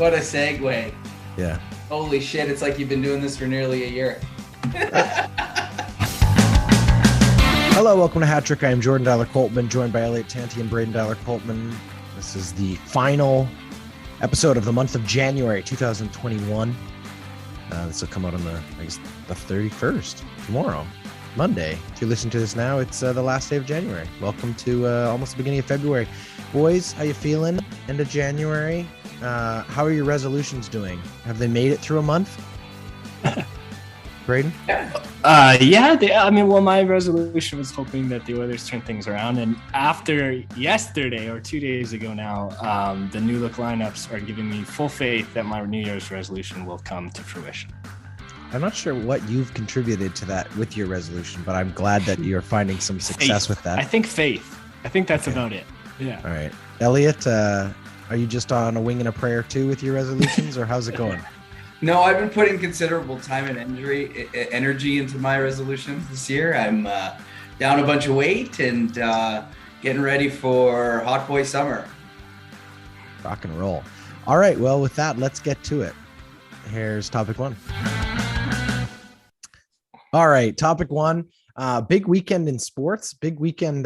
What a segue. Yeah. Holy shit, it's like you've been doing this for nearly a year. Hello, welcome to Hat Trick. I am Jordan Dyler-Coltman, joined by Elliot Tanti and Braden Dyler-Coltman. This is the final episode of the month of January 2021. This will come out on the 31st, tomorrow, Monday. If you listen to this now, it's the last day of January. Welcome to almost the beginning of February. Boys, how you feeling? End of January. How are your resolutions doing? Have they made it through a month? Braden? My resolution was hoping that the Oilers turn things around. And after yesterday or 2 days ago now, the new look lineups are giving me full faith that my New Year's resolution will come to fruition. I'm not sure what you've contributed to that with your resolution, but I'm glad that you're finding some success with that. I think faith. I think that's about it. Yeah. All right. Elliot, are you just on a wing and a prayer too with your resolutions, or how's it going? No, I've been putting considerable time and energy into my resolutions this year. I'm down a bunch of weight and getting ready for hot boy summer. Rock and roll. All right. Well, with that, let's get to it. Here's topic one. All right. Topic one. Big weekend in sports. Big weekend.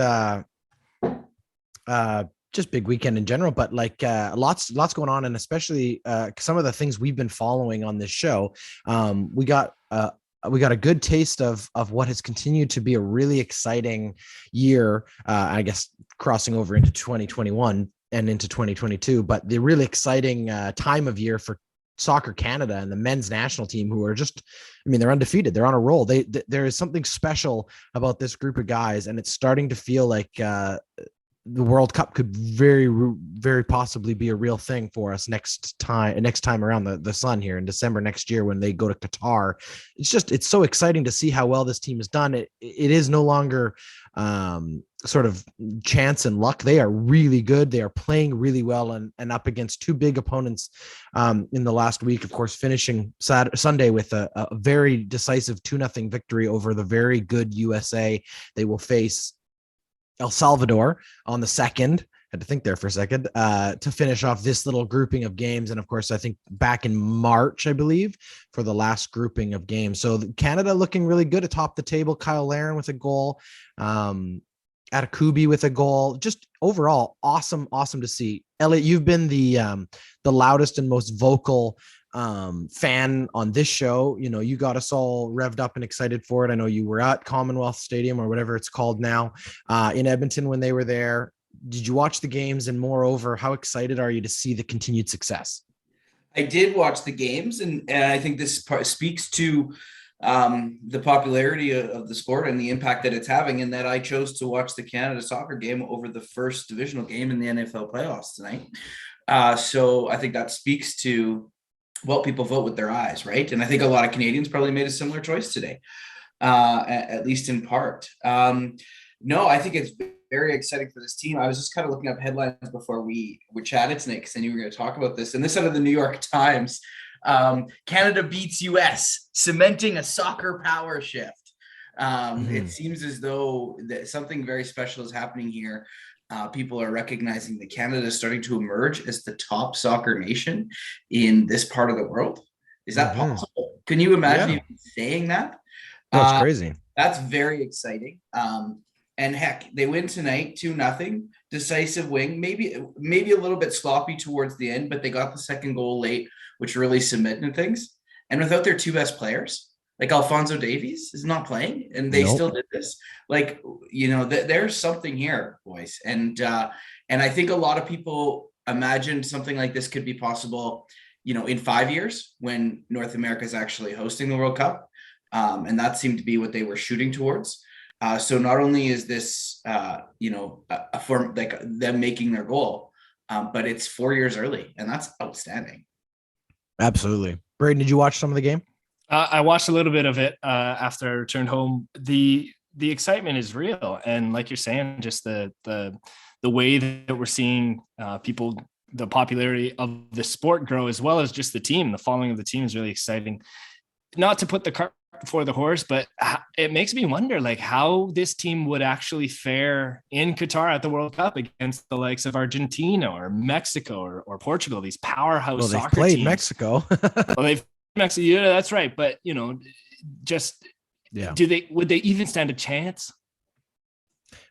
Just big weekend in general, but lots going on, and especially some of the things we've been following on this show. We got a good taste of what has continued to be a really exciting year. I guess crossing over into 2021 and into 2022, but the really exciting time of year for Soccer Canada and the men's national team, who are they're undefeated. They're on a roll. There is something special about this group of guys, and it's starting to feel like the World Cup could very, very possibly be a real thing for us next time around the sun here in December next year when they go to Qatar. It's so exciting to see how well this team has done. It is no longer sort of chance and luck. They are really good. They are playing really well and up against two big opponents in the last week, of course, finishing Sunday with a very decisive 2-0 victory over the very good USA. They will face El Salvador on the 2nd. Had to think there for a second to finish off this little grouping of games. And of course, I think back in March, I believe, for the last grouping of games. So Canada looking really good atop the table. Kyle Larin with a goal, Atakubi with a goal. Just overall, awesome to see. Elliot, you've been the loudest and most vocal fan on this show. You got us all revved up and excited for it. I know you were at Commonwealth Stadium, or whatever it's called now, in Edmonton when they were there. Did you watch the games? And moreover, how excited are you to see the continued success? I did watch the games, and I think this speaks to the popularity of the sport and the impact that it's having, and that I chose to watch the Canada soccer game over the first divisional game in the NFL playoffs tonight. So I think that speaks to, well, people vote with their eyes, right? And I think a lot of Canadians probably made a similar choice today, at least in part. No, I think it's very exciting for this team. I was just kind of looking up headlines before we chatted tonight, because I knew we were going to talk about this. And this out of the New York Times, Canada beats US, cementing a soccer power shift. It seems as though that something very special is happening here. People are recognizing that Canada is starting to emerge as the top soccer nation in this part of the world. Is that possible? Can you imagine even saying that? That's crazy. That's very exciting. And heck, they win tonight, 2-0, decisive win, maybe a little bit sloppy towards the end, but they got the second goal late, which really cemented things. And without their two best players, like Alphonso Davies is not playing, and they still did this. There's something here, boys. And I think a lot of people imagined something like this could be possible, in 5 years when North America is actually hosting the World Cup. And that seemed to be what they were shooting towards. So not only is this, a form like them making their goal, but it's 4 years early, and that's outstanding. Absolutely. Braden, did you watch some of the game? I watched a little bit of it after I returned home. The excitement is real, and like you're saying, just the way that we're seeing people, the popularity of the sport grow, as well as just the team. The following of the team is really exciting. Not to put the cart before the horse, but it makes me wonder like how this team would actually fare in Qatar at the World Cup against the likes of Argentina or Mexico or Portugal, these powerhouse Well, they've soccer played teams. Mexico. Well, they've Mexico, yeah, that's right. But just would they even stand a chance?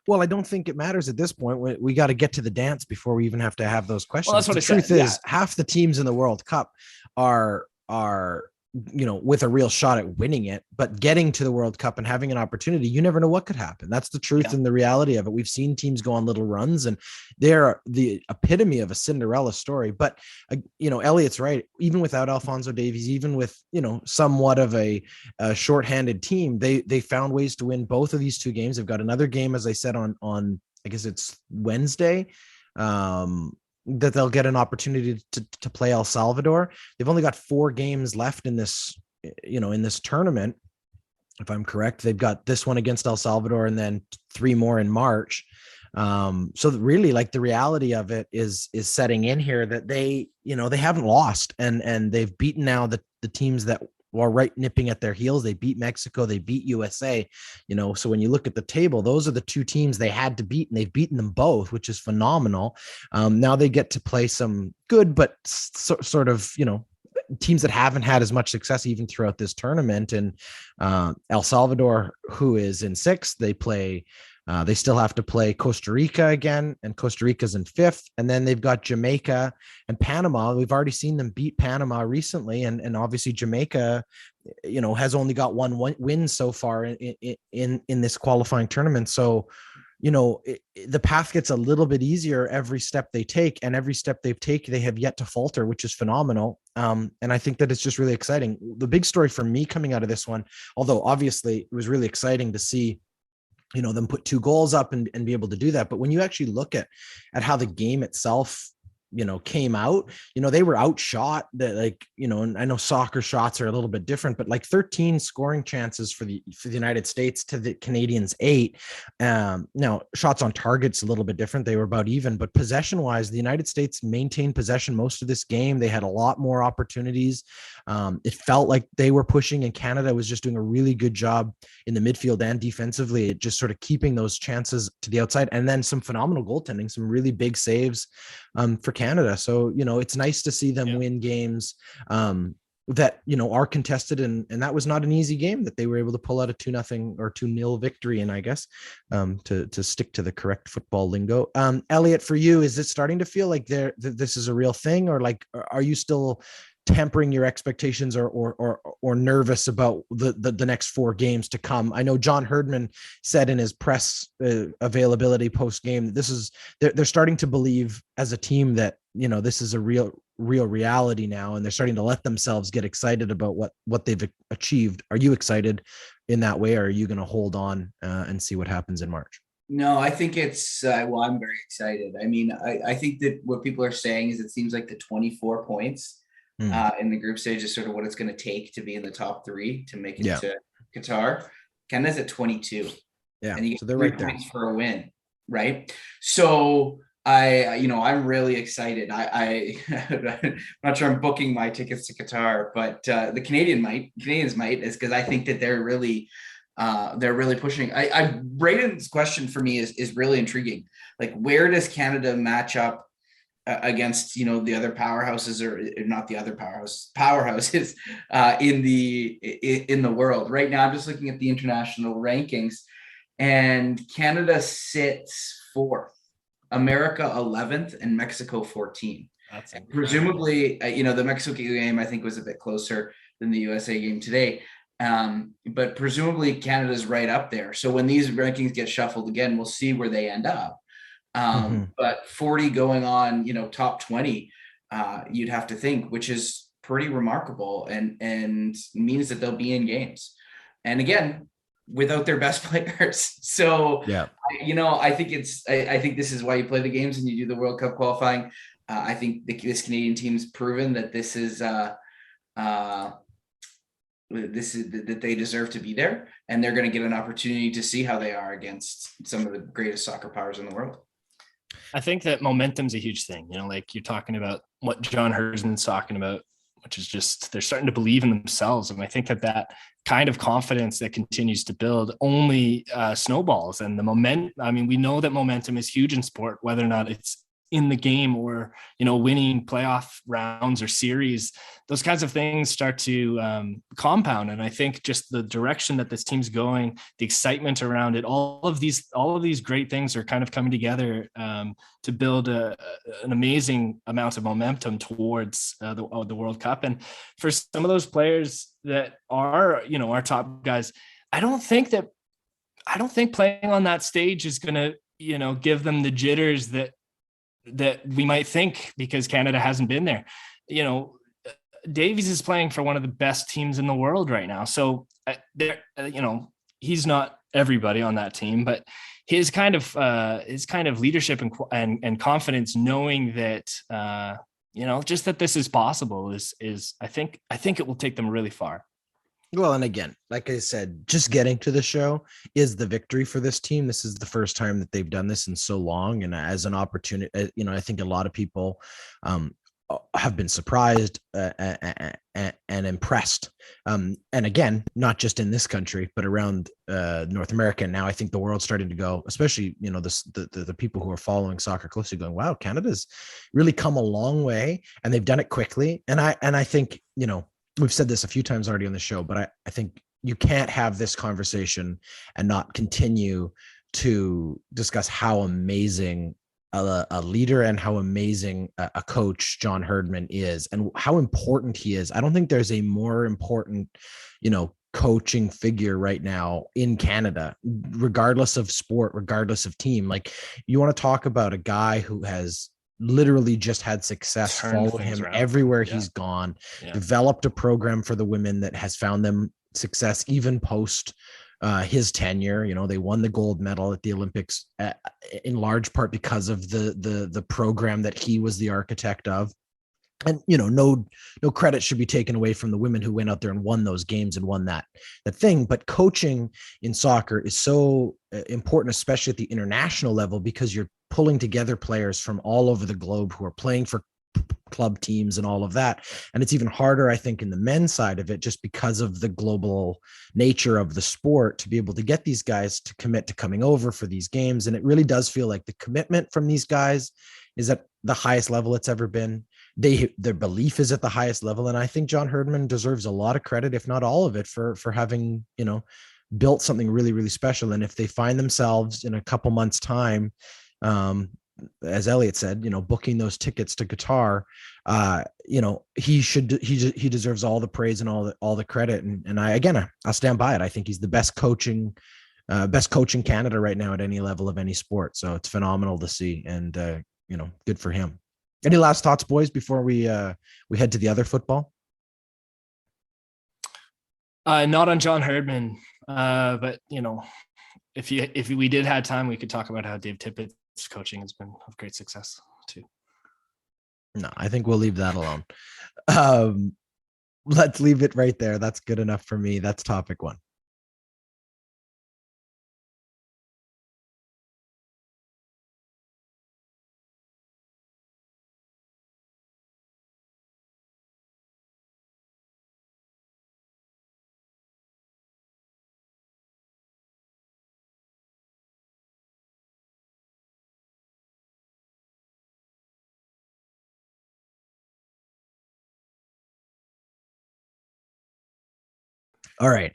Well, I don't think it matters at this point. We got to get to the dance before we even have to have those questions. Well, that's what the truth is, half the teams in the World Cup are with a real shot at winning it, but getting to the World Cup and having an opportunity, you never know what could happen. That's the truth and the reality of it. We've seen teams go on little runs, and they're the epitome of a Cinderella story. But Elliot's right. Even without Alphonso Davies, even with somewhat of a shorthanded team, they found ways to win both of these two games. They've got another game, as I said, on I guess it's Wednesday. That they'll get an opportunity to play El Salvador. They've only got 4 games left in this, in this tournament. If I'm correct, they've got this one against El Salvador and then 3 more in March. So really, like, the reality of it is setting in here that they haven't lost and they've beaten now the teams that were right nipping at their heels. They beat Mexico, they beat USA, so when you look at the table, those are the 2 teams they had to beat, and they've beaten them both, which is phenomenal. Now they get to play some good, but sort of, teams that haven't had as much success even throughout this tournament. And El Salvador, who is in 6th, they still have to play Costa Rica again, and Costa Rica's in 5th. And then they've got Jamaica and Panama. We've already seen them beat Panama recently. And obviously Jamaica, has only got one win so far in this qualifying tournament. So, the path gets a little bit easier every step they take, and every step they've taken, they have yet to falter, which is phenomenal. And I think that it's just really exciting. The big story for me coming out of this one, although obviously it was really exciting to see them put 2 goals up and be able to do that. But when you actually look at how the game itself, came out, they were outshot. And I know soccer shots are a little bit different, but like 13 scoring chances for the United States to the Canadians 8. Now shots on target's a little bit different. They were about even, but possession wise, the United States maintained possession most of this game. They had a lot more opportunities. It felt like they were pushing, and Canada was just doing a really good job in the midfield and defensively, just sort of keeping those chances to the outside, and then some phenomenal goaltending, some really big saves for Canada. So, it's nice to see them win games that, are contested. And that was not an easy game that they were able to pull out a 2-0 or 2-0 victory. And I guess to stick to the correct football lingo, Elliot, for you, is it starting to feel like this is a real thing, or like, are you still tempering your expectations or nervous about the next 4 games to come? I know John Herdman said in his press availability post game that they're starting to believe as a team that this is a real reality now, and they're starting to let themselves get excited about what they've achieved. Are you excited in that way, or are you going to hold on and see what happens in March? No, I think it's I'm very excited. I mean, I think that what people are saying is it seems like the 24 points in the group stage is sort of what it's going to take to be in the top 3 to make it to Qatar. Canada's at 22. Yeah. And you get 3 points for a win, right? So I'm really excited. I'm not sure I'm booking my tickets to Qatar, but the Canadians might, is because I think that they're really pushing. Braden's question for me is really intriguing. Like, where does Canada match up against the other powerhouses, or not the other powerhouses in the world right now? I'm just looking at the international rankings, and Canada sits 4th, America 11th, and Mexico 14th. That's presumably the Mexico game I think was a bit closer than the USA game today, but presumably Canada's right up there. So when these rankings get shuffled again, we'll see where they end up. But 40 going on, top 20, you'd have to think, which is pretty remarkable, and means that they'll be in games. And again, without their best players. So, I think I think this is why you play the games and you do the World Cup qualifying. I think this Canadian team's proven that this is that they deserve to be there, and they're going to get an opportunity to see how they are against some of the greatest soccer powers in the world. I think that momentum's a huge thing. Like you're talking about what John Herdman's talking about, which is just, they're starting to believe in themselves. And I think that kind of confidence that continues to build only snowballs. And the momentum, I mean, we know that momentum is huge in sport, whether or not it's in the game or, winning playoff rounds or series. Those kinds of things start to compound. And I think just the direction that this team's going, the excitement around it, all of these great things are kind of coming together to build an amazing amount of momentum towards the World Cup. And for some of those players that are, our top guys, I don't think playing on that stage is going to, give them the jitters that we might think, because Canada hasn't been there. Davies is playing for one of the best teams in the world right now. So he's not everybody on that team, but his kind of leadership and confidence, knowing that, just that this is possible is I think it will take them really far. Well, and again, like I said, just getting to the show is the victory for this team. This is the first time that they've done this in so long. And as an opportunity, I think a lot of people have been surprised and impressed. And again, not just in this country, but around North America. And now I think the world's starting to go, especially, the people who are following soccer closely, going, wow, Canada's really come a long way, and they've done it quickly. And I think, we've said this a few times already on the show, but I think you can't have this conversation and not continue to discuss how amazing a leader and how amazing a coach John Herdman is, and how important he is. I don't think there's a more important, coaching figure right now in Canada, regardless of sport, regardless of team. Like, you want to talk about a guy who has literally just had success, follow him everywhere he's gone, developed a program for the women that has found them success even post his tenure. They won the gold medal at the Olympics in large part because of the program that he was the architect of. And no credit should be taken away from the women who went out there and won those games and won that thing. But coaching in soccer is so important, especially at the international level, because you're pulling together players from all over the globe who are playing for club teams and all of that. And it's even harder, I think, in the men's side of it, just because of the global nature of the sport, to be able to get these guys to commit to coming over for these games. And it really does feel like the commitment from these guys is at the highest level it's ever been. Their belief is at the highest level. And I think John Herdman deserves a lot of credit, if not all of it, for having, built something really, really special. And if they find themselves in a couple months' time, as Elliot said, booking those tickets to Qatar, he deserves all the praise and all the credit. And I'll stand by it. I think he's the best coach in Canada right now at any level of any sport. So it's phenomenal to see, and good for him. Any last thoughts, boys, before we head to the other football? Not on John Herdman, but if we did have time, we could talk about how Dave Tippett's coaching has been of great success too. No, I think we'll leave that alone. Let's leave it right there. That's good enough for me. That's topic one. All right,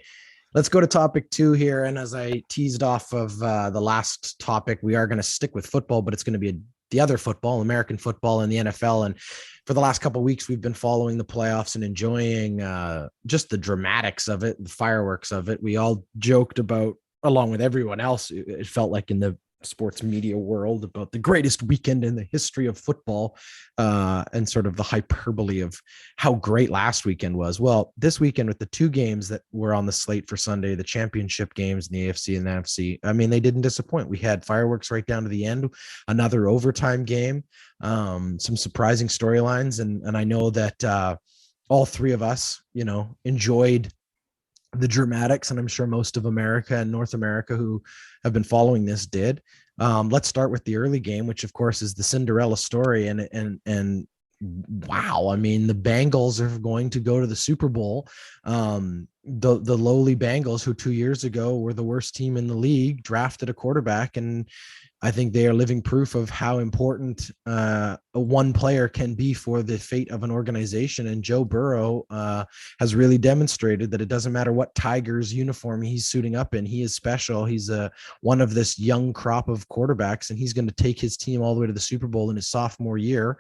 let's go to topic two here. And as I teased off of the last topic, we are going to stick with football, but it's going to be the other football, American football and the NFL. And for the last couple of weeks, we've been following the playoffs and enjoying just the dramatics of it, the fireworks of it. We all joked about, along with everyone else, it felt like in the sports media world, about the greatest weekend in the history of football, and sort of the hyperbole of how great last weekend was. Well, this weekend, with the two games that were on the slate for Sunday, the championship games in the AFC and the NFC, I mean, they didn't disappoint. We had fireworks right down to the end, another overtime game, some surprising storylines. And I know that all three of us, enjoyed the dramatics, and I'm sure most of America and North America who have been following this did. Let's start with the early game, which of course is the Cinderella story, and wow. I mean, the Bengals are going to go to the Super Bowl. The lowly Bengals, who 2 years ago were the worst team in the league, drafted a quarterback, and I think they are living proof of how important a one player can be for the fate of an organization. And Joe Burrow has really demonstrated that it doesn't matter what Tigers uniform he's suiting up in. He is special. He's one of this young crop of quarterbacks, and he's going to take his team all the way to the Super Bowl in his sophomore year.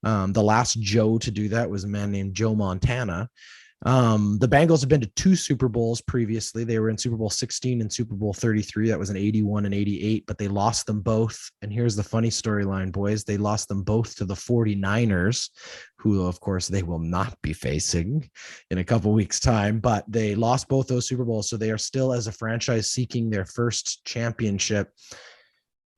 The last Joe to do that was a man named Joe Montana. The Bengals have been to 2 Super Bowls previously. They were in Super Bowl 16 and Super Bowl 33. That was in 81 and 88, but they lost them both. And here's the funny storyline, boys. They lost them both to the 49ers, who, of course, they will not be facing in a couple weeks' time, but they lost both those Super Bowls. So they are still, as a franchise, seeking their first championship.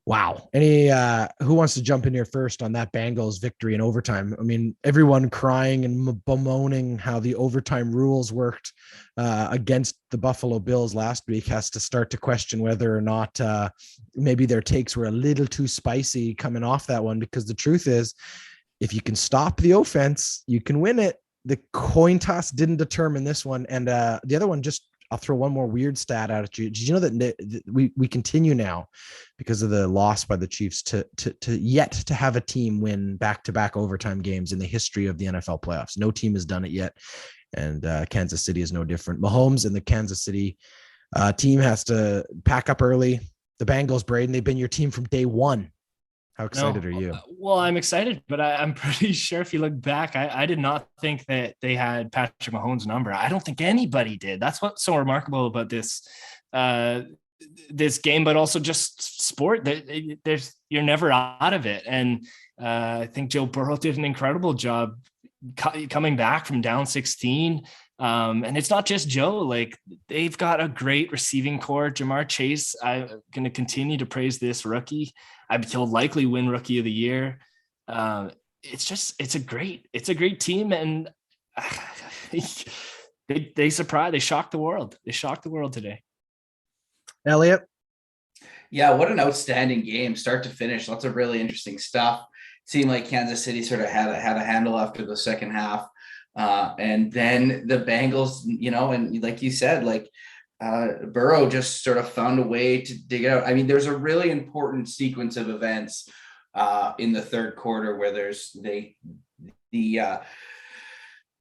Wow. Who wants to jump in here first on that Bengals victory in overtime? I mean, everyone crying and bemoaning how the overtime rules worked against the Buffalo Bills last week has to start to question whether or not maybe their takes were a little too spicy coming off that one, because the truth is, if you can stop the offense, you can win it. The coin toss didn't determine this one. And the other one, just I'll throw one more weird stat out at you. Did you know that we continue now, because of the loss by the Chiefs, to yet to have a team win back-to-back overtime games in the history of the NFL playoffs? No team has done it yet, and Kansas City is no different. Mahomes and the Kansas City team has to pack up early. The Bengals, Braden, they've been your team from day one. How excited are you? Well, I'm excited, but I'm pretty sure if you look back, I did not think that they had Patrick Mahomes' number. I don't think anybody did. That's what's so remarkable about this game, but also just sport. You're never out of it. And I think Joe Burrow did an incredible job coming back from down 16. And it's not just Joe, like they've got a great receiving core. Jamar Chase, I'm going to continue to praise this rookie. He'll likely win Rookie of the Year. It's a great team, and they surprised. They shocked the world. They shocked the world today. Elliot. Yeah, what an outstanding game, start to finish. Lots of really interesting stuff. Seemed like Kansas City sort of had a handle after the second half. And then the Bengals, and like you said, Burrow just sort of found a way to dig out. I mean, there's a really important sequence of events in the third quarter where the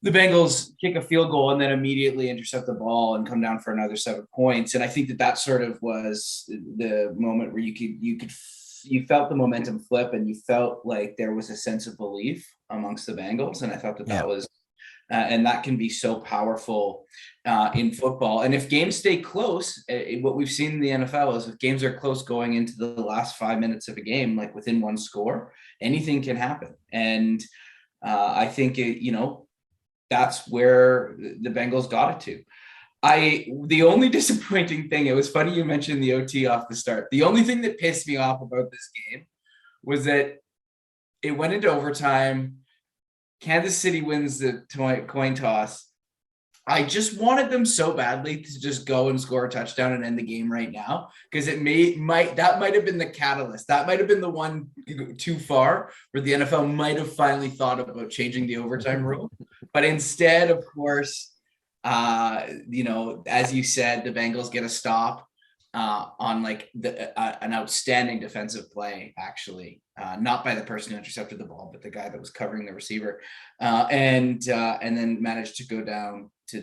Bengals kick a field goal and then immediately intercept the ball and come down for another 7 points. And I think that sort of was the moment where you felt the momentum flip, and you felt like there was a sense of belief amongst the Bengals. And I thought that was, and that can be so powerful in football. And if games stay close, what we've seen in the NFL is if games are close going into the last 5 minutes of a game, like within one score, anything can happen. And I think, that's where the Bengals got it to. The only disappointing thing, it was funny you mentioned the OT off the start. The only thing that pissed me off about this game was that it went into overtime. Kansas City wins the coin toss. I just wanted them so badly to just go and score a touchdown and end the game right now, because that might have been the catalyst. That might have been the one too far where the NFL might have finally thought about changing the overtime rule. But instead, of course, as you said, the Bengals get a stop on an outstanding defensive play, actually, not by the person who intercepted the ball, but the guy that was covering the receiver, and then managed to go down to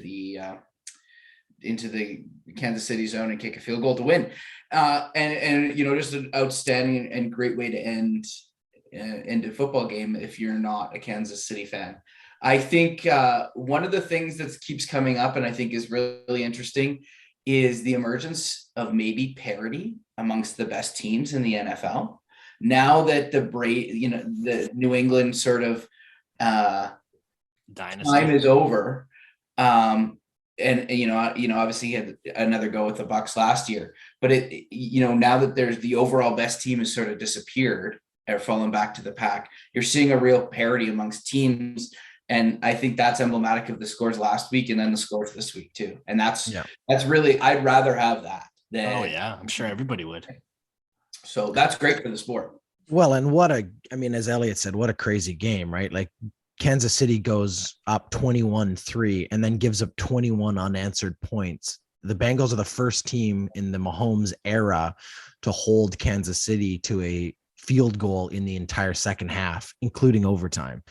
into the Kansas City zone and kick a field goal to win. And just an outstanding and great way to end a football game if you're not a Kansas City fan. I think one of the things that keeps coming up, and I think is really interesting, is the emergence of maybe parity amongst the best teams in the NFL. Now that the New England sort of dynasty time is over, and obviously he had another go with the Bucs last year, but now that there's the overall best team has sort of disappeared or fallen back to the pack, you're seeing a real parity amongst teams. And I think that's emblematic of the scores last week and then the scores this week too. And that's really, I'd rather have that than. Oh yeah, I'm sure everybody would. So that's great for the sport. Well, and as Elliot said, what a crazy game, right? Like Kansas City goes up 21-3 and then gives up 21 unanswered points. The Bengals are the first team in the Mahomes era to hold Kansas City to a field goal in the entire second half, including overtime.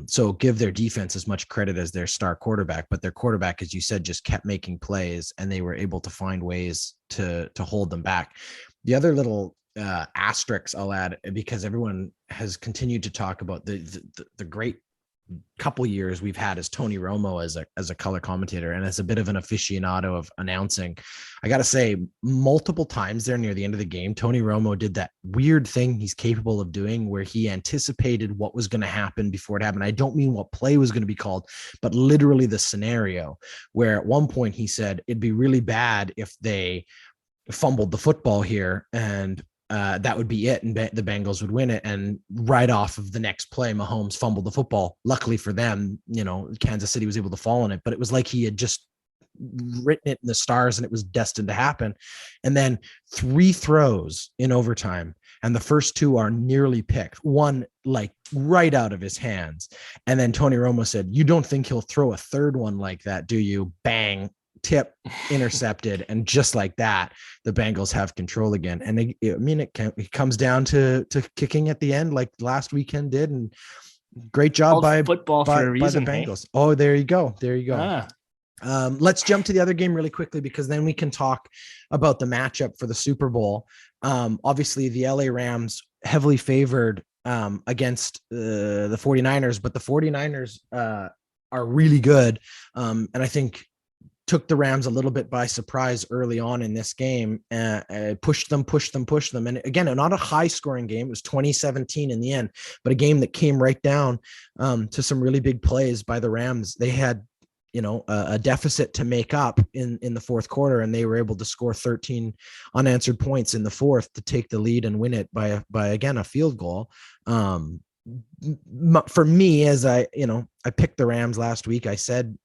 So give their defense as much credit as their star quarterback, but their quarterback, as you said, just kept making plays and they were able to find ways to hold them back. The other little asterisks I'll add, because everyone has continued to talk about the great couple years we've had as Tony Romo as a color commentator and as a bit of an aficionado of announcing. I got to say, multiple times there near the end of the game, Tony Romo did that weird thing he's capable of doing where he anticipated what was going to happen before it happened. I don't mean what play was going to be called, but literally the scenario where at one point he said it'd be really bad if they fumbled the football here and that would be it, and the Bengals would win it. And right off of the next play, Mahomes fumbled the football. Luckily for them, Kansas City was able to fall on it, but it was like he had just written it in the stars and it was destined to happen. And then 3 throws in overtime, and the first 2 are nearly picked, one like right out of his hands. And then Tony Romo said, "You don't think he'll throw a third one like that, do you?" Bang, tip, intercepted, and just like that, the Bengals have control again. And it comes down to kicking at the end, like last weekend did, and great job by football for a reason, the Bengals. Hey? Oh, there you go. Let's jump to the other game really quickly, because then we can talk about the matchup for the Super Bowl. Obviously, the LA Rams heavily favored against the 49ers, but the 49ers are really good, and I think took the Rams a little bit by surprise early on in this game, pushed them. And again, not a high scoring game. It was 2017 in the end, but a game that came right down to some really big plays by the Rams. They had, a deficit to make up in the fourth quarter, and they were able to score 13 unanswered points in the fourth to take the lead and win it by again, a field goal. For me, as I picked the Rams last week, I said,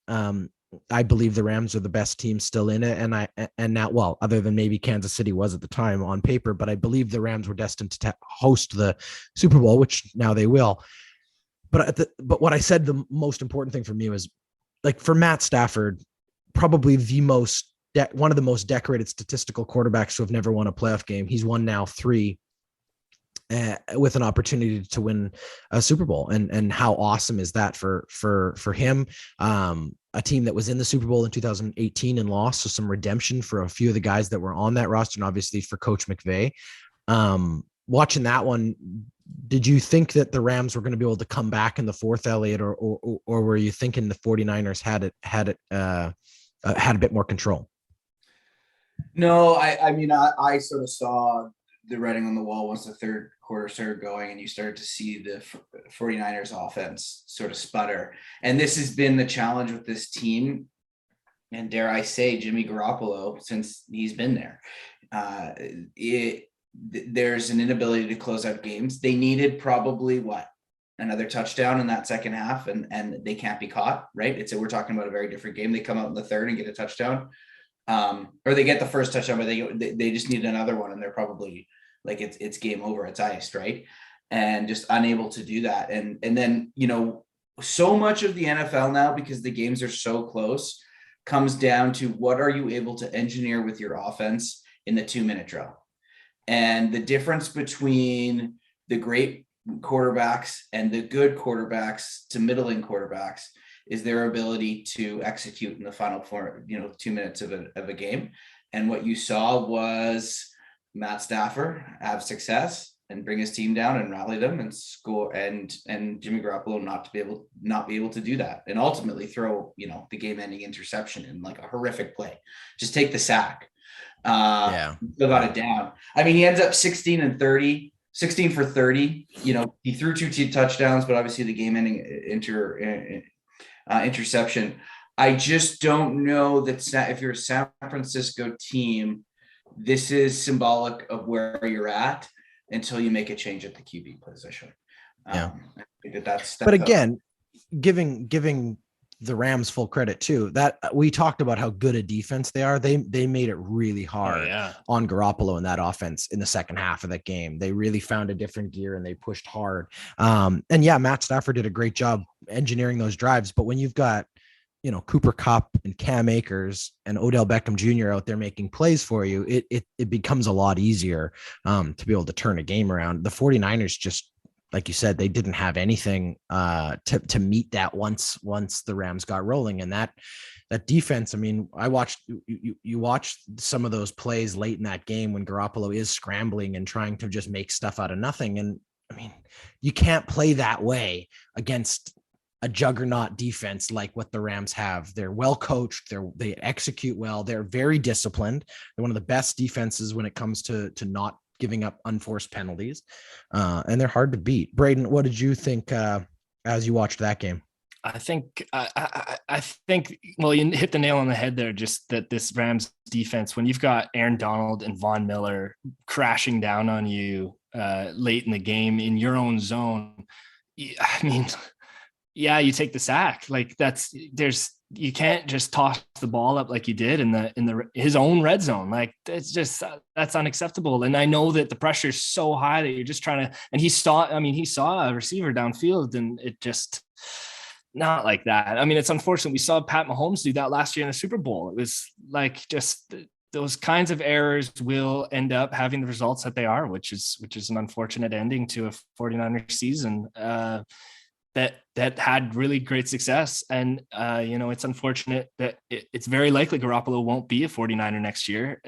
I believe the Rams are the best team still in it. And now, well, other than maybe Kansas City was at the time on paper, but I believe the Rams were destined to host the Super Bowl, which now they will. But what I said, the most important thing for me was, like, for Matt Stafford, probably one of the most decorated statistical quarterbacks who have never won a playoff game. He's won now 3 with an opportunity to win a Super Bowl. And how awesome is that for him? A team that was in the Super Bowl in 2018 and lost, so some redemption for a few of the guys that were on that roster, and obviously for Coach McVay. Watching that one, did you think that the Rams were going to be able to come back in the fourth, Elliott, or were you thinking the 49ers had a bit more control? No, I mean, I sort of saw the writing on the wall once the third quarter started going and you started to see the 49ers offense sort of sputter. And this has been the challenge with this team, and dare I say Jimmy Garoppolo, since he's been there. There's an inability to close out games. They needed probably another touchdown in that second half, and they can't be caught, right? We're talking about a very different game. They come out in the third and get a touchdown, or they get the first touchdown, but they just need another one, and they're probably like it's game over, it's iced, right? And just unable to do that. And then so much of the NFL now, because the games are so close, comes down to what are you able to engineer with your offense in the 2-minute drill. And the difference between the great quarterbacks and the good quarterbacks to middling quarterbacks is their ability to execute in the final 2 minutes of a game. And what you saw was Matt Stafford have success and bring his team down and rally them and score, and Jimmy Garoppolo not be able to do that, and ultimately throw the game-ending interception in like a horrific play. Just take the sack. Still got it down. I mean, he ends up 16 for 30. He threw 2 touchdowns, but obviously the game-ending interception. I just don't know that if you're a San Francisco team, this is symbolic of where you're at until you make a change at the QB position. I think that's but again, giving the Rams full credit too. That we talked about how good a defense they are. They made it really hard on Garoppolo in that offense in the second half of that game. They really found a different gear and they pushed hard. And yeah, Matt Stafford did a great job engineering those drives. But when you've got, you know, Cooper Kupp and Cam Akers and Odell Beckham Jr. out there making plays for you, it becomes a lot easier to be able to turn a game around. The 49ers just, like you said, they didn't have anything to meet that once the Rams got rolling. And that defense, I mean, I watched you watched some of those plays late in that game when Garoppolo is scrambling and trying to just make stuff out of nothing. And I mean, you can't play that way against a juggernaut defense like what the Rams have. They're well coached. They execute well. They're very disciplined. They're one of the best defenses when it comes to not giving up unforced penalties. And they're hard to beat. Braden, what did you think as you watched that game? I think, well, you hit the nail on the head there, just that this Rams defense, when you've got Aaron Donald and Von Miller crashing down on you late in the game in your own zone, I mean, yeah, you take the sack. Like you can't just toss the ball up like you did in his own red zone. Like it's just, that's unacceptable. And I know that the pressure is so high that you're just trying to, and he saw a receiver downfield and it just not like that. I mean, it's unfortunate. We saw Pat Mahomes do that last year in the Super Bowl. It was like, just those kinds of errors will end up having the results that they are, which is an unfortunate ending to a 49er season. That had really great success. And, it's unfortunate that it's very likely Garoppolo won't be a 49er next year.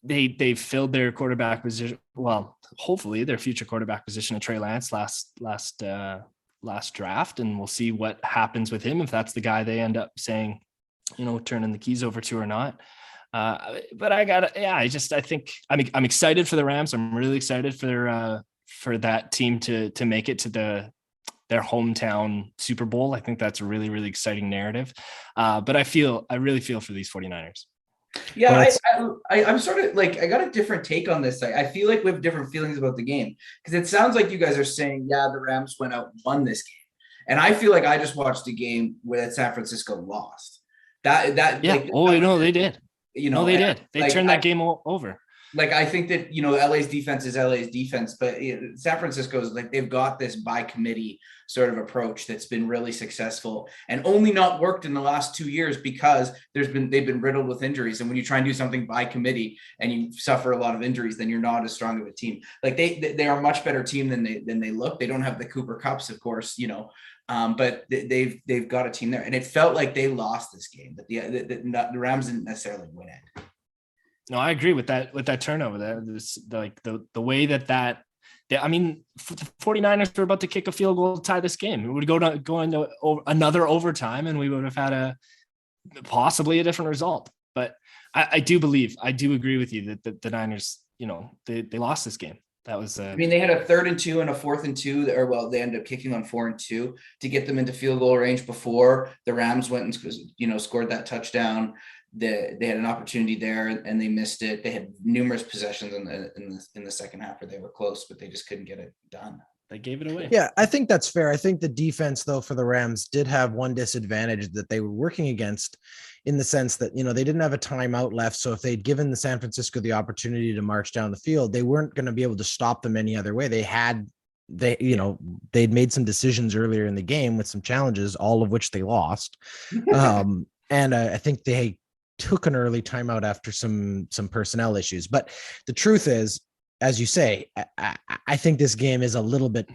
They filled their quarterback position. Well, hopefully their future quarterback position of Trey Lance last draft. And we'll see what happens with him, if that's the guy they end up saying, turning the keys over to or not. But I think I'm excited for the Rams. I'm really excited for that team to make it to their hometown Super Bowl. I think that's a really, really exciting narrative. But I really feel for these 49ers. Yeah, I'm sort of like, I got a different take on this. I feel like we have different feelings about the game, because it sounds like you guys are saying, yeah, the Rams went out and won this game. And I feel like I just watched a game where San Francisco lost. They did. They did. They turned that game over. Like, I think that, LA's defense is LA's defense, but San Francisco's like, they've got this by committee sort of approach that's been really successful and only not worked in the last 2 years because they've been riddled with injuries. And when you try and do something by committee and you suffer a lot of injuries, then you're not as strong of a team. Like they are a much better team than they look. They don't have the Cooper Kupps, of course, but they've got a team there. And it felt like they lost this game, that the Rams didn't necessarily win it. No, I agree with that turnover. The way that the 49ers were about to kick a field goal to tie this game. It would go into another overtime, and we would have had possibly a different result. But I do agree with you that the Niners, they lost this game. That was. They had a 3rd and 2 and a 4th and 2, they ended up kicking on 4 and 2 to get them into field goal range before the Rams went and scored that touchdown. They had an opportunity there and they missed it. They had numerous possessions in the second half where they were close, but they just couldn't get it done. They gave it away. Yeah, I think that's fair. I think the defense, though, for the Rams did have one disadvantage that they were working against, in the sense that, they didn't have a timeout left. So if they'd given the San Francisco the opportunity to march down the field, they weren't going to be able to stop them any other way. They'd made some decisions earlier in the game with some challenges, all of which they lost. And I think they took an early timeout after some personnel issues. But the truth is, as you say, I think this game is a little bit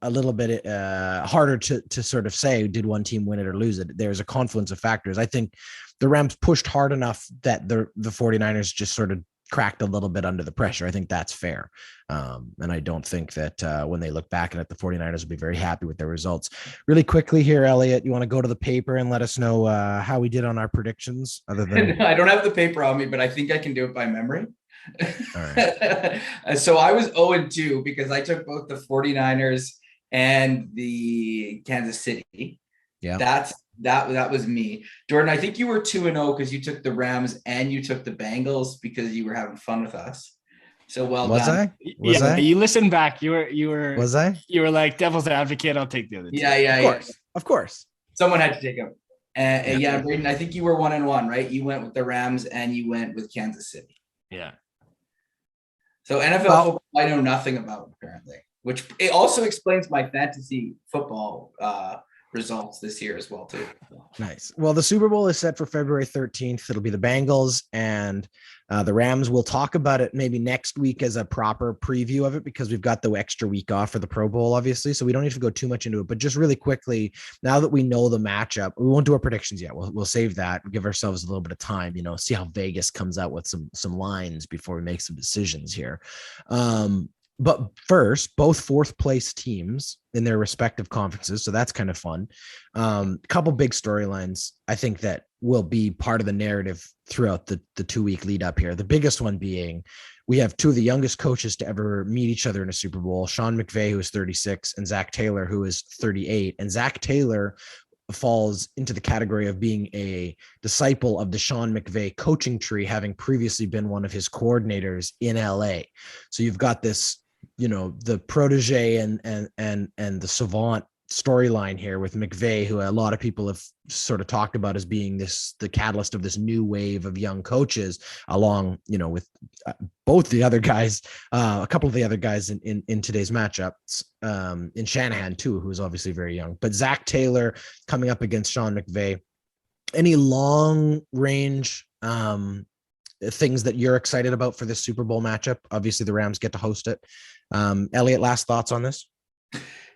harder to sort of say, did one team win it or lose it? There's a confluence of factors. I think the Rams pushed hard enough that the 49ers just sort of cracked a little bit under the pressure. I think that's fair. And I don't think that when they look back at it, the 49ers will be very happy with their results. Really quickly here, Elliot, you want to go to the paper and let us know how we did on our predictions? Other than I don't have the paper on me, but I think I can do it by memory. All right. So I was 0-2 because I took both the 49ers and the Kansas City. Yeah. That was me. Jordan, I think you were 2-0 because you took the Rams and you took the Bengals because you were having fun with us. So well done. Was I? You listened back. You were. Was I? You were like devil's advocate. I'll take the other two. Yeah. Of course. Someone had to take him. Yeah, Braden, I think you were 1-1, right? You went with the Rams and you went with Kansas City. Yeah. So NFL football, I know nothing about apparently, which it also explains my fantasy football results this year as well too. Nice. Well, the Super Bowl is set for February 13th. It'll be the Bengals and the Rams. We'll talk about it maybe next week as a proper preview of it because we've got the extra week off for the Pro Bowl, obviously. So we don't need to go too much into it. But just really quickly, now that we know the matchup, we won't do our predictions yet. We'll save that. We'll give ourselves a little bit of time, see how Vegas comes out with some lines before we make some decisions here. But first, both fourth place teams in their respective conferences. So that's kind of fun. A couple big storylines, I think, that will be part of the narrative throughout the 2-week lead up here. The biggest one being we have two of the youngest coaches to ever meet each other in a Super Bowl, Sean McVay, who is 36, and Zach Taylor, who is 38. And Zach Taylor falls into the category of being a disciple of the Sean McVay coaching tree, having previously been one of his coordinators in LA. So you've got this, the protege and the savant storyline here with McVay, who a lot of people have sort of talked about as being the catalyst of this new wave of young coaches, along, with both the other guys, a couple of the other guys in today's matchups, in Shanahan too, who's obviously very young, but Zach Taylor coming up against Sean McVay. Any long range, things that you're excited about for this Super Bowl matchup? Obviously the Rams get to host it. Elliot, last thoughts on this?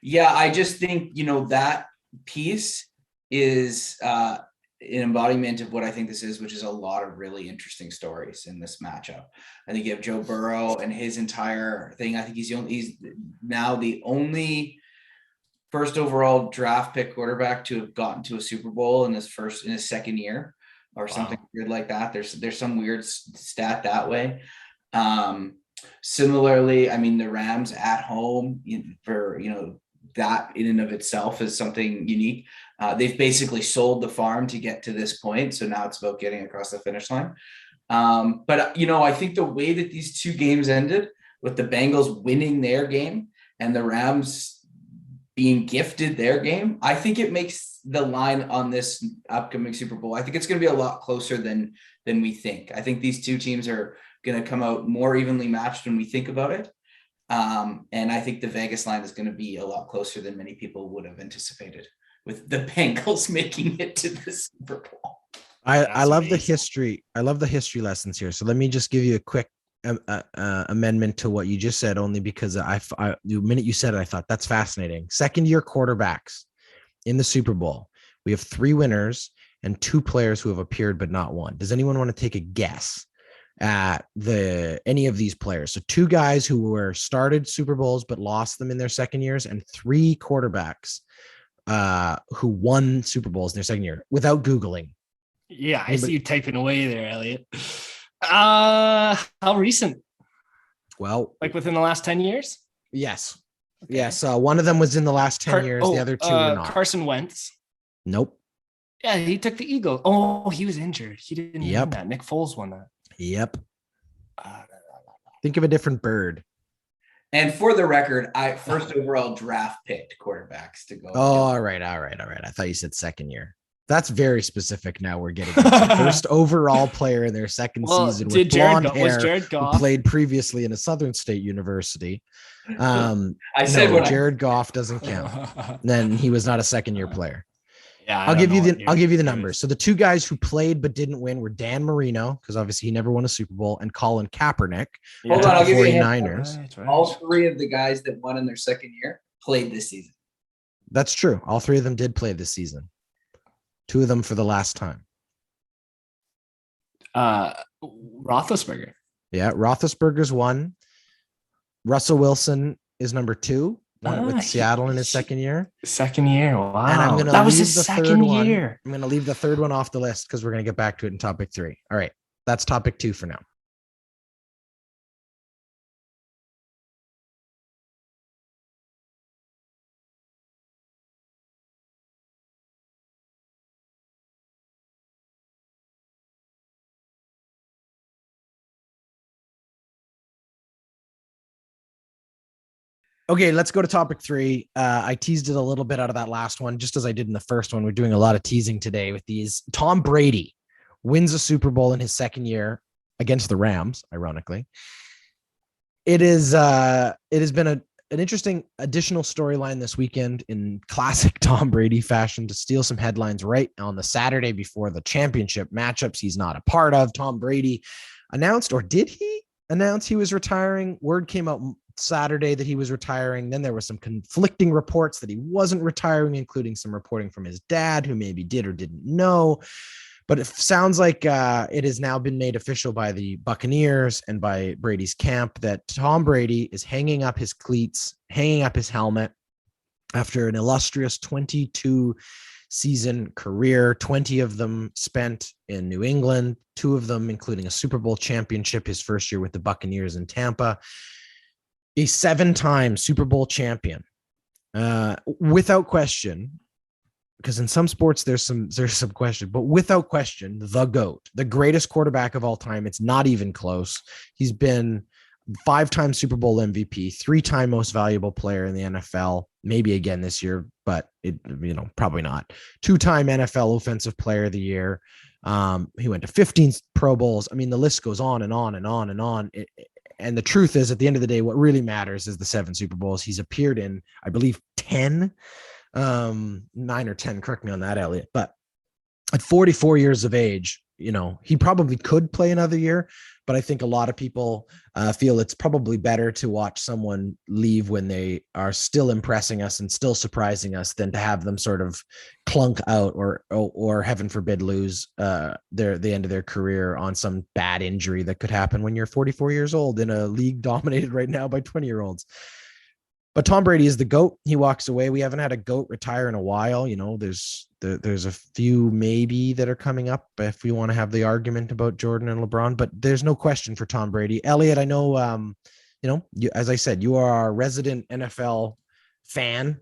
Yeah, I just think, that piece is an embodiment of what I think this is, which is a lot of really interesting stories in this matchup. I think you have Joe Burrow and his entire thing. I think he's now the only first overall draft pick quarterback to have gotten to a Super Bowl in his second year or something weird like that. There's some weird stat that way. Similarly, I mean, the Rams at home for, that in and of itself is something unique. They've basically sold the farm to get to this point. So now it's about getting across the finish line. But, I think the way that these two games ended with the Bengals winning their game and the Rams being gifted their game, I think it makes the line on this upcoming Super Bowl, I think it's going to be a lot closer than we think. I think these two teams are going to come out more evenly matched when we think about it. And I think the Vegas line is going to be a lot closer than many people would have anticipated, with the Bengals making it to the Super Bowl. I love the history. I love the history lessons here. So let me just give you a quick amendment to what you just said, only because the minute you said it, I thought that's fascinating. Second year quarterbacks in the Super Bowl. We have 3 winners and 2 players who have appeared but not won. Does anyone want to take a guess at any of these players? So 2 guys who were started Super Bowls but lost them in their second years, and 3 quarterbacks who won Super Bowls in their second year without Googling. Yeah, I see you typing away there, Elliot. How recent? Well, like within the last 10 years? Yes. Okay. Yes. One of them was in the last 10 years. The other 2 were not. Carson Wentz. Nope. Yeah, he took the Eagles. Oh, he was injured. He didn't win that. Nick Foles won that. Yep. Think of a different bird. And for the record, I first overall draft picked quarterbacks to go. Oh, all right. I thought you said second year. That's very specific. Now we're getting first overall player in their second season with blonde hair, who played previously in a Southern State University. I said Jared Goff doesn't count. Then he was not a second year player. Yeah, I'll give you the numbers. So the 2 guys who played but didn't win were Dan Marino, because obviously he never won a Super Bowl, and Colin Kaepernick. Hold on, I'll give you 49ers. Right. All 3 of the guys that won in their second year played this season. That's true. All 3 of them did play this season. 2 of them for the last time. Roethlisberger. Yeah, Roethlisberger's 1. Russell Wilson is number 2. With Seattle in his second year. Second year. Wow. And I'm gonna that was his second year. I'm going to leave the third one off the list because we're going to get back to it in topic 3. All right. That's topic 2 for now. Okay, let's go to topic 3. I teased it a little bit out of that last one, just as I did in the first one. We're doing a lot of teasing today with these. Tom Brady wins a Super Bowl in his second year against the Rams, ironically. It has been an interesting additional storyline this weekend in classic Tom Brady fashion to steal some headlines right on the Saturday before the championship matchups he's not a part of. Tom Brady announced, or did he announce he was retiring? Word came out Saturday that he was retiring. Then there was some conflicting reports that he wasn't retiring, including some reporting from his dad, who maybe did or didn't know. But it sounds like it has now been made official by the Buccaneers and by Brady's camp that Tom Brady is hanging up his cleats, hanging up his helmet after an illustrious 22 season career, 20 of them spent in New England, 2 of them, including a Super Bowl championship, his first year with the Buccaneers in Tampa, a 7-time Super Bowl champion, without question. Because in some sports there's some question, but without question, the GOAT, the greatest quarterback of all time. It's not even close. He's been 5-time Super Bowl MVP, 3-time most valuable player in the NFL, maybe again this year, but probably not. 2-time NFL Offensive Player of the Year. He went to 15 Pro Bowls. I mean, the list goes on and on and on and on. And the truth is, at the end of the day, what really matters is the 7 Super Bowls. He's appeared in, I believe, 10. 9 or 10, correct me on that, Elliot, but at 44 years of age, he probably could play another year, but I think a lot of people feel it's probably better to watch someone leave when they are still impressing us and still surprising us than to have them sort of clunk out or heaven forbid lose the end of their career on some bad injury that could happen when you're 44 years old in a league dominated right now by 20-year-olds. But Tom Brady is the GOAT. He walks away. We haven't had a GOAT retire in a while. There's a few maybe that are coming up if we want to have the argument about Jordan and LeBron, but there's no question for Tom Brady. Elliot, I know, as I said, you are our resident NFL fan.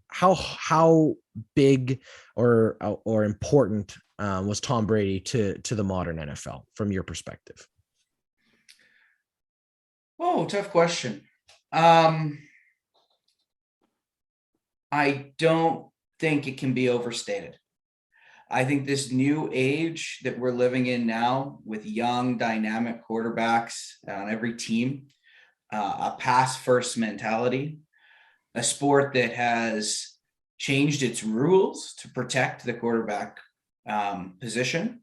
How big or important was Tom Brady to the modern NFL from your perspective? Oh, tough question. I don't think it can be overstated. I think this new age that we're living in now with young, dynamic quarterbacks on every team, a pass-first mentality, a sport that has changed its rules to protect the quarterback position,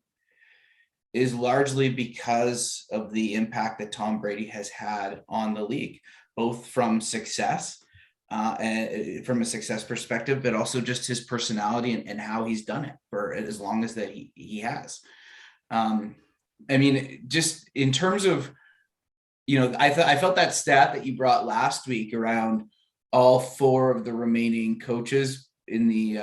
is largely because of the impact that Tom Brady has had on the league, both from success, and from a success perspective, but also just his personality and how he's done it for as long as that he has. I mean, just in terms of, I felt that stat that you brought last week around all 4 of the remaining coaches in the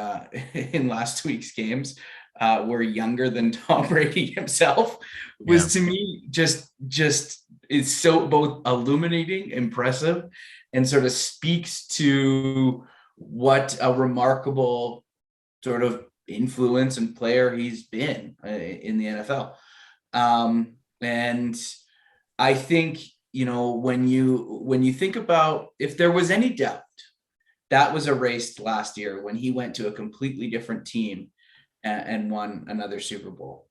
in last week's games were younger than Tom Brady himself, was to me just is so both illuminating, impressive, and sort of speaks to what a remarkable sort of influence and player he's been in the NFL. And I think, when you think about, if there was any doubt, that was erased last year when he went to a completely different team and won another Super Bowl.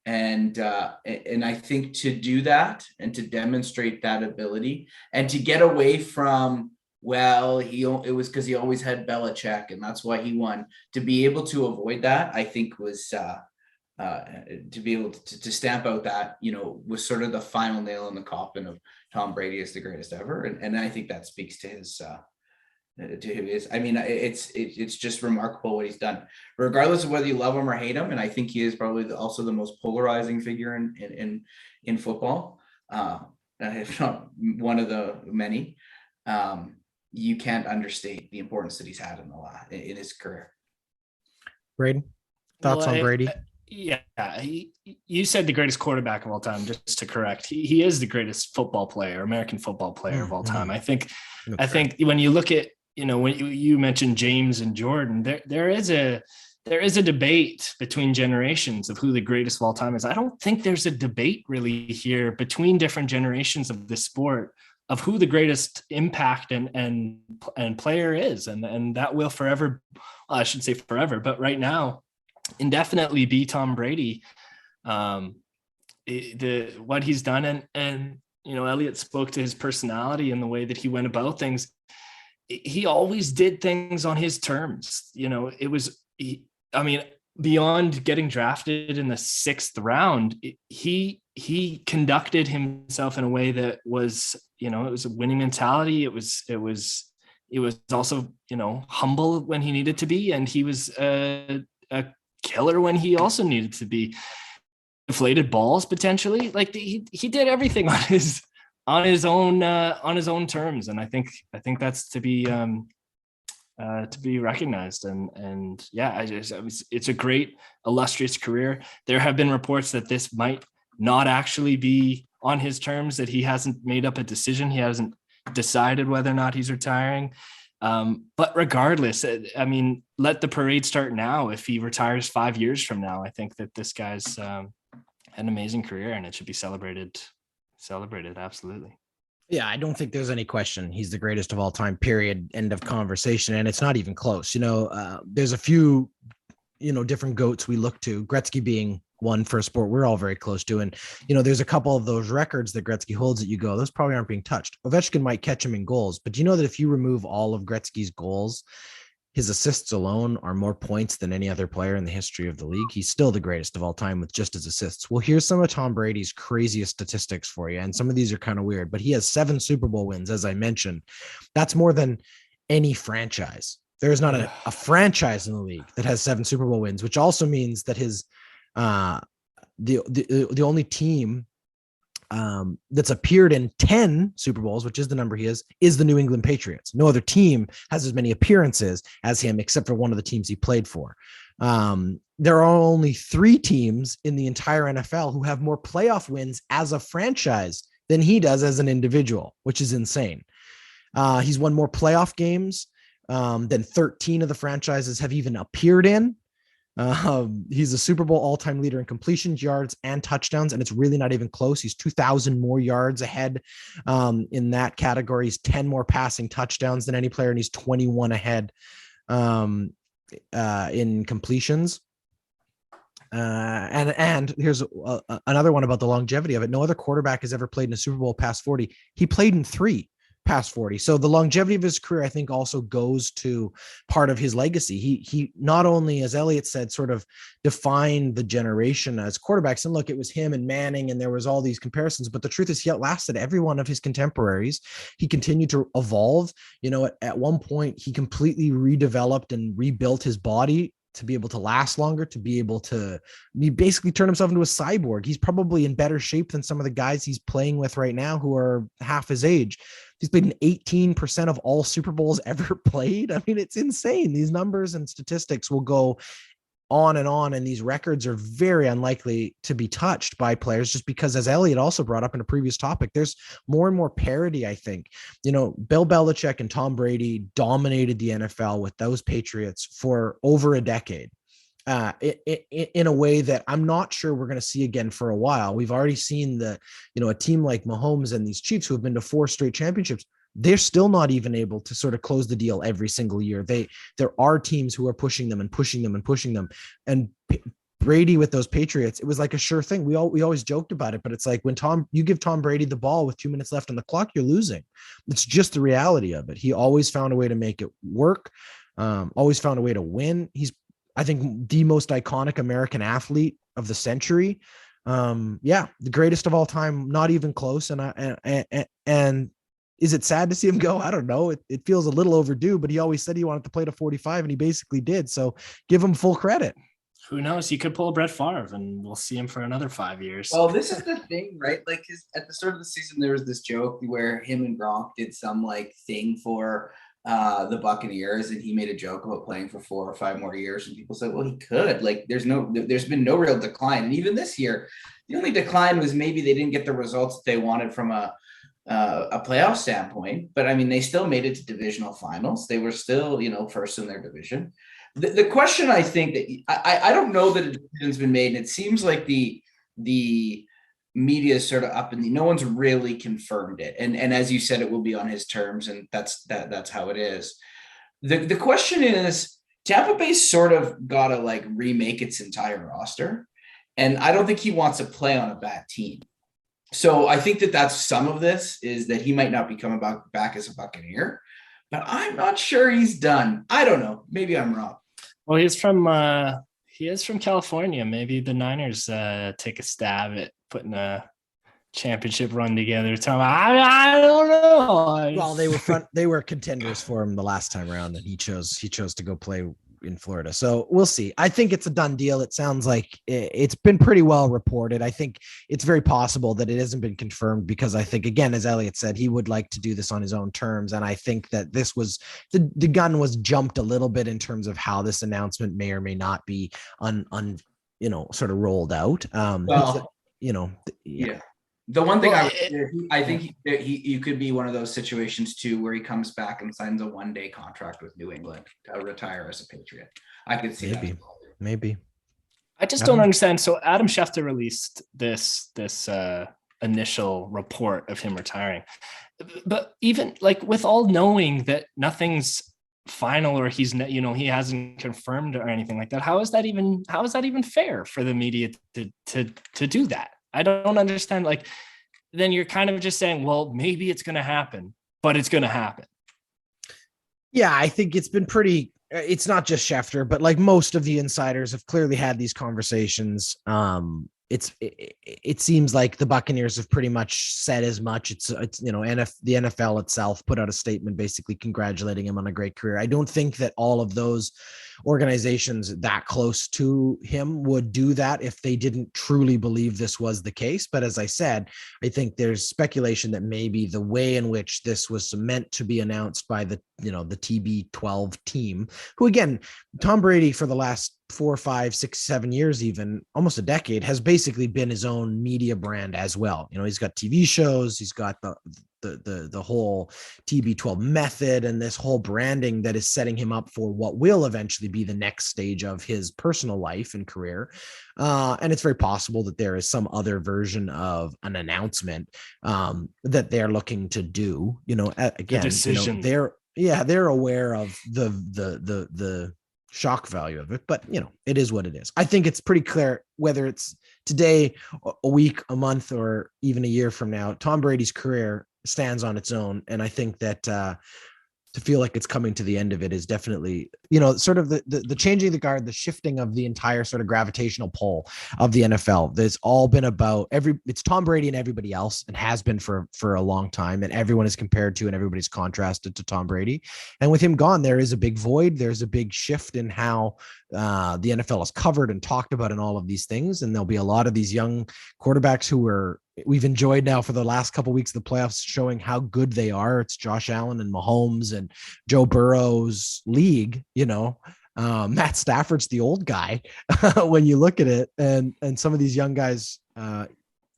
And I think to do that and to demonstrate that ability and to get away from, it was because he always had Belichick and that's why he won, to be able to avoid that, I think was to be able to stamp out that, was sort of the final nail in the coffin of Tom Brady as the greatest ever. And I think that speaks to his it's just remarkable what he's done, regardless of whether you love him or hate him. And I think he is probably also the most polarizing figure in football, if not one of the many. You can't understate the importance that he's had in his career. Braden, thoughts on Brady? You said the greatest quarterback of all time. Just to correct, he is the greatest American football player of all time. I think when you look at, when you mentioned James and Jordan, there is a debate between generations of who the greatest of all time is. I don't think there's a debate really here between different generations of the sport who the greatest impact and player is, and that will forever, well, I shouldn't say forever, but right now, indefinitely be Tom Brady. What he's done, and Elliot spoke to his personality and the way that he went about things. He always did things on his terms. Beyond getting drafted in the 6th round, he conducted himself in a way that was, it was a winning mentality. It was also, humble when he needed to be. And he was a killer when he also needed to be. Deflated balls potentially. Like he did everything on his own terms. And I think that's to be recognized. And yeah, it's a great illustrious career. There have been reports that this might not actually be on his terms, that he hasn't made up a decision. He hasn't decided whether or not he's retiring. But regardless, let the parade start now. If he retires 5 years from now, I think that this guy's an amazing career, and it should be celebrated. Absolutely. Yeah, I don't think there's any question. He's the greatest of all time, period. End of conversation. And it's not even close. There's a few, different GOATs we look to, Gretzky being one for a sport we're all very close to. And, there's a couple of those records that Gretzky holds that you go, those probably aren't being touched. Ovechkin might catch him in goals, but do you know that if you remove all of Gretzky's goals, his assists alone are more points than any other player in the history of the league? He's still the greatest of all time with just his assists. Well, here's some of Tom Brady's craziest statistics for you. And some of these are kind of weird, but he has 7 Super Bowl wins, as I mentioned. That's more than any franchise. There is not a franchise in the league that has 7 Super Bowl wins, which also means that his the only team that's appeared in 10 Super Bowls, which is the number he is the New England Patriots. No other team has as many appearances as him, except for one of the teams he played for. There are only 3 teams in the entire NFL who have more playoff wins as a franchise than he does as an individual, which is insane. He's won more playoff games than 13 of the franchises have even appeared in. He's a Super Bowl all-time leader in completions, yards, and touchdowns, and it's really not even close. He's 2,000 more yards ahead in that category. He's 10 more passing touchdowns than any player, and he's 21 ahead in completions. And here's another one about the longevity of it. No other quarterback has ever played in a Super Bowl past 40. He played in 3 past 40. So the longevity of his career, I think, also goes to part of his legacy. He not only, as Elliot said, sort of defined the generation as quarterbacks. And look, it was him and Manning, and there was all these comparisons, but the truth is he outlasted every one of his contemporaries. He continued to evolve. At one point, he completely redeveloped and rebuilt his body to be able to last longer, he basically turned himself into a cyborg. He's probably in better shape than some of the guys he's playing with right now who are half his age. He's played in 18% of all Super Bowls ever played. I mean, it's insane. These numbers and statistics will go on, and these records are very unlikely to be touched by players, just because, as Elliot also brought up in a previous topic, there's more and more parity, I think. Bill Belichick and Tom Brady dominated the NFL with those Patriots for over a decade. In a way that I'm not sure we're going to see again for a while. We've already seen a team like Mahomes and these Chiefs who have been to 4 straight championships. They're still not even able to sort of close the deal every single year. There are teams who are pushing them and pushing them and pushing them. And Brady with those Patriots, it was like a sure thing. We always joked about it, but it's like when you give Tom Brady the ball with 2 minutes left on the clock, you're losing. It's just the reality of it. He always found a way to make it work. Always found a way to win. He's, I think, the most iconic American athlete of the century. The greatest of all time, not even close. And is it sad to see him go? I don't know. It feels a little overdue, but he always said he wanted to play to 45, and he basically did. So give him full credit. Who knows? He could pull a Brett Favre, and we'll see him for another 5 years. Well, this is the thing, right? Like at the start of the season, there was this joke where him and Gronk did some thing for the Buccaneers, and he made a joke about playing for 4 or 5 more years, and people said, well, he could. There's been no real decline. And even this year, the only decline was maybe they didn't get the results that they wanted from a playoff standpoint, but I mean, they still made it to divisional finals. They were still, first in their division. The question, I think, that I don't know that a decision's been made, and it seems like the media is sort of up in the, no one's really confirmed it. And as you said, it will be on his terms, and that's how it is. The question is, Tampa Bay sort of got to like remake its entire roster. And I don't think he wants to play on a bad team. So I think that's some of this, is that he might not be coming back as a Buccaneer, but I'm not sure he's done. I don't know. Maybe I'm wrong. Well, he is from California. Maybe the Niners take a stab at putting a championship run together. I don't know. Well, they were contenders for him the last time around, and he chose to go play in Florida. So we'll see. I think it's a done deal. It sounds like it's been pretty well reported. I think it's very possible that it hasn't been confirmed, because I think, again, as Elliot said, he would like to do this on his own terms. And I think that this was the gun was jumped a little bit in terms of how this announcement may or may not be sort of rolled out. Yeah. The one thing I think he could be one of those situations too, where he comes back and signs a 1-day contract with New England to retire as a Patriot. I could see maybe. I just don't understand. So Adam Schefter released this initial report of him retaring, but even like with all knowing that nothing's final, or he hasn't confirmed or anything like that, how is that even fair for the media to do that? I don't understand. Like, then you're kind of just saying, well, maybe it's going to happen, but it's going to happen. Yeah, I think it's been it's not just Schefter, but like most of the insiders have clearly had these conversations. It seems like the Buccaneers have pretty much said as much. It's the NFL itself put out a statement basically congratulating him on a great career. I don't think that all of those organizations that close to him would do that if they didn't truly believe this was the case. But as I said, I think there's speculation that maybe the way in which this was meant to be announced by the TB12 team, who, again, Tom Brady for the last 4, 5, 6, 7 years, even almost a decade, has basically been his own media brand as well. He's got TV shows, he's got the whole TB12 method, and this whole branding that is setting him up for what will eventually be the next stage of his personal life and career. And it's very possible that there is some other version of an announcement that they're looking to do. Again, they're aware of the shock value of it, but it is what it is. I think it's pretty clear, whether it's today, a week, a month, or even a year from now, Tom Brady's career stands on its own. And I think that to feel like it's coming to the end of it is definitely, sort of the changing of the guard, the shifting of the entire sort of gravitational pull of the NFL. There's all been about it's Tom Brady and everybody else, and has been for a long time. And everyone is compared to, and everybody's contrasted to Tom Brady. And with him gone, there is a big void. There's a big shift in how the NFL is covered and talked about and all of these things. And there'll be a lot of these young quarterbacks who we've enjoyed now for the last couple of weeks of the playoffs, showing how good they are. It's Josh Allen and Mahomes and Joe Burrow's league. Matt Stafford's the old guy when you look at it, and some of these young guys,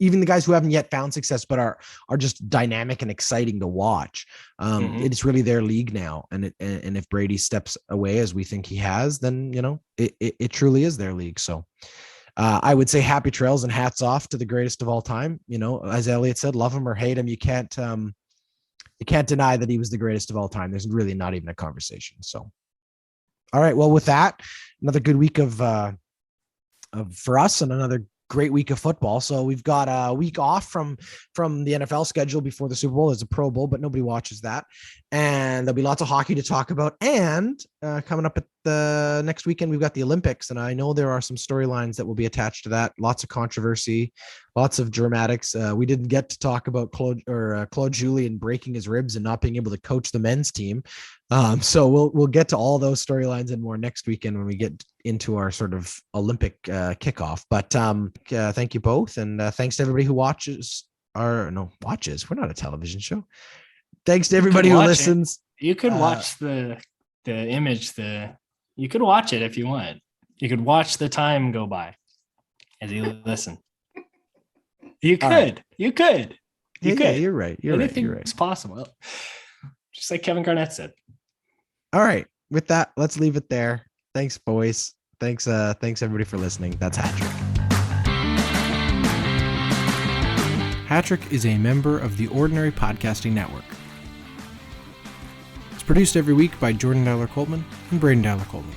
even the guys who haven't yet found success, but are just dynamic and exciting to watch. It's really their league now. And if Brady steps away, as we think he has, then, it truly is their league. So I would say happy trails and hats off to the greatest of all time. As Elliot said, love him or hate him, you can't deny that he was the greatest of all time. There's really not even a conversation. So, all right. Well, with that, another good week for us, and another great week of football. So we've got a week off from the NFL schedule before the Super Bowl. There's a Pro Bowl, but nobody watches that. And there'll be lots of hockey to talk about. And coming up at the next weekend, we've got the Olympics. And I know there are some storylines that will be attached to that. Lots of controversy, lots of dramatics. We didn't get to talk about Claude Julien breaking his ribs and not being able to coach the men's team. So we'll get to all those storylines and more next weekend when we get into our sort of Olympic kickoff. But thank you both, and thanks to everybody who watches. We're not a television show. Thanks to everybody who listens. You could watch the image. You could watch it if you want. You could watch the time go by as you listen. You could. Right. You could. Yeah, you're right. Anything is possible. Just like Kevin Garnett said. All right. With that, let's leave it there. Thanks, boys. Thanks everybody for listening. That's Hat Trick. Hattrick is a member of the Ordinary Podcasting Network. It's produced every week by Jordan Dowler Coleman and Braden Dowler Coleman.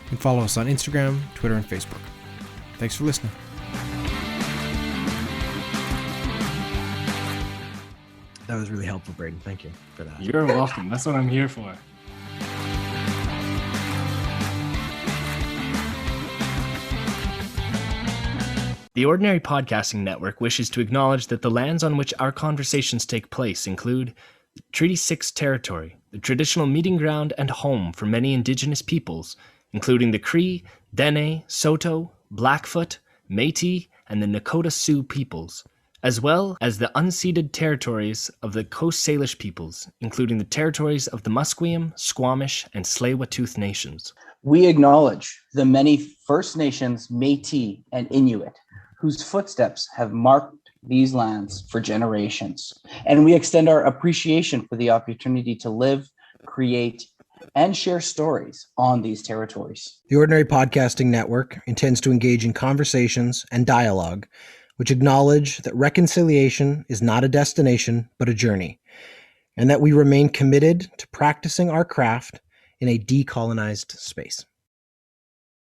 You can follow us on Instagram, Twitter, and Facebook. Thanks for listening. That was really helpful, Braden. Thank you for that. You're welcome. That's what I'm here for. The Ordinary Podcasting Network wishes to acknowledge that the lands on which our conversations take place include Treaty 6 territory, the traditional meeting ground and home for many Indigenous peoples, including the Cree, Dene, Saulteaux, Blackfoot, Métis, and the Nakota Sioux peoples, as well as the unceded territories of the Coast Salish peoples, including the territories of the Musqueam, Squamish, and Tsleil-Waututh nations. We acknowledge the many First Nations, Métis, and Inuit whose footsteps have marked these lands for generations. And we extend our appreciation for the opportunity to live, create, and share stories on these territories. The Ordinary Podcasting Network intends to engage in conversations and dialogue which acknowledge that reconciliation is not a destination, but a journey, and that we remain committed to practicing our craft in a decolonized space.